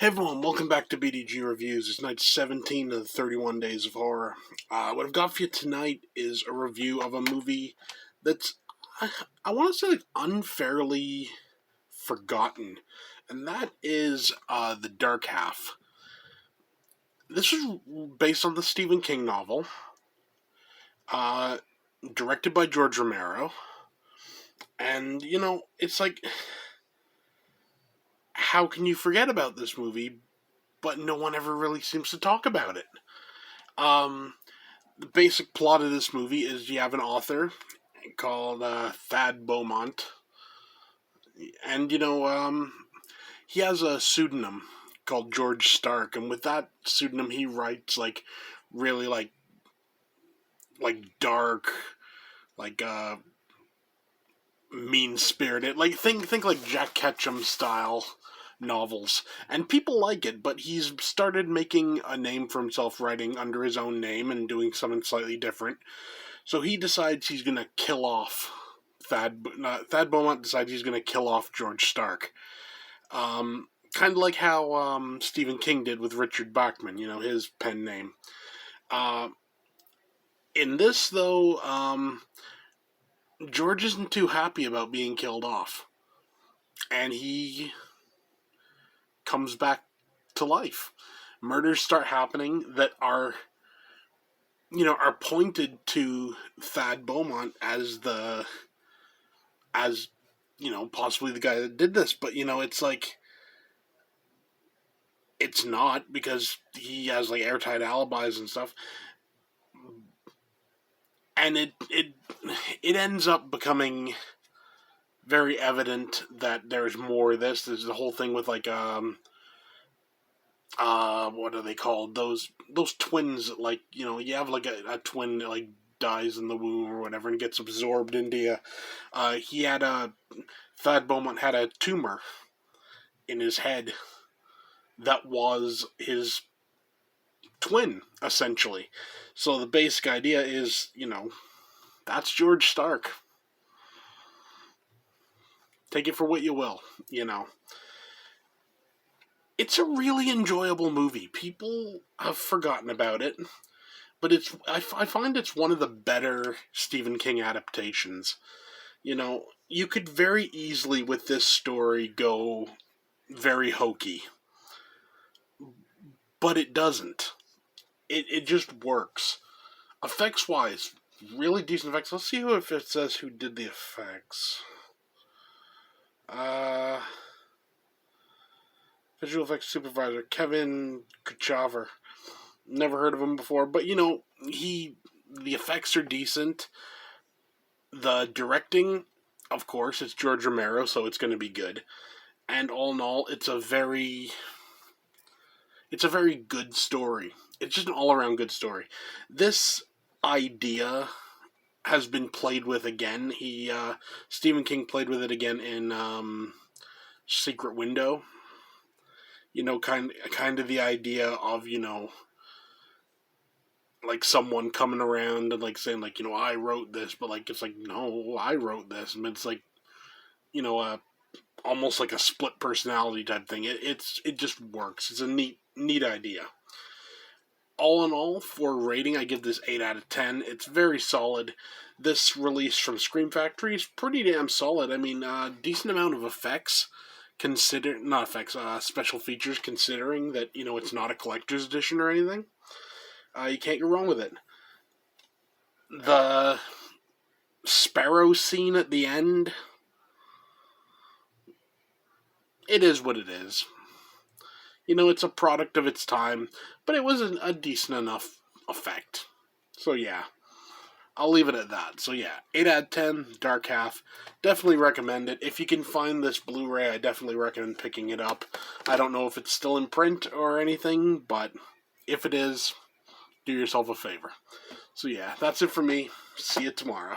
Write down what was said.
Hey everyone, welcome back to BDG Reviews. It's night 17 of 31 Days of Horror. What I've got for you tonight is a review of a movie that's, I want to say, like, unfairly forgotten, and that is The Dark Half. This is based on the Stephen King novel, uh, directed by George Romero, and, it's like, how can you forget about this movie, but no one ever really seems to talk about it? Um, the basic plot of this movie is you have an author called Thad Beaumont, and he has a pseudonym called George Stark, and with that pseudonym he writes like really like dark, like mean spirited, like think like Jack Ketchum style novels, and people like it, but he's started making a name for himself writing under his own name and doing something slightly different. So he decides he's gonna kill off Thad Beaumont decides he's gonna kill off George Stark. Kind of like how Stephen King did with Richard Bachman, his pen name. Uh, in this, though, George isn't too happy about being killed off, and he comes back to life. Murders start happening that are pointed to Thad Beaumont as possibly the guy that did this, but it's like it's not, because he has like airtight alibis and stuff, and it ends up becoming very evident that there's more of this. There's the whole thing with like what are they called, those twins that, like, you have like a twin that like dies in the womb or whatever and gets absorbed into you. Thad Beaumont had a tumor in his head that was his twin, essentially. So the basic idea is, that's George Stark. Take it for what you will, It's a really enjoyable movie. People have forgotten about it, but I find it's one of the better Stephen King adaptations. You could very easily, with this story, go very hokey, but it doesn't. It just works. Effects wise, really decent effects. Let's see if it says who did the effects. Visual effects supervisor Kevin Kuchaver. Never heard of him before, but the effects are decent. The directing, of course, it's George Romero, so it's going to be good. And all in all, it's a very good story. It's just an all-around good story. This idea has been played with again. Stephen King played with it again in Secret Window. Kind of the idea of, like someone coming around and like saying like, I wrote this, but like it's like, no, I wrote this, and it's like, almost like a split personality type thing. It just works. It's a neat idea. All in all, for rating, I give this 8 out of 10. It's very solid. This release from Scream Factory is pretty damn solid. I mean, decent amount of effects, special features, considering that, it's not a collector's edition or anything. You can't go wrong with it. The sparrow scene at the end, it is what it is. It's a product of its time, but it was a decent enough effect. So yeah, I'll leave it at that. So yeah, 8 out of 10, Dark Half. Definitely recommend it. If you can find this Blu-ray, I definitely recommend picking it up. I don't know if it's still in print or anything, but if it is, do yourself a favor. So yeah, that's it for me. See you tomorrow.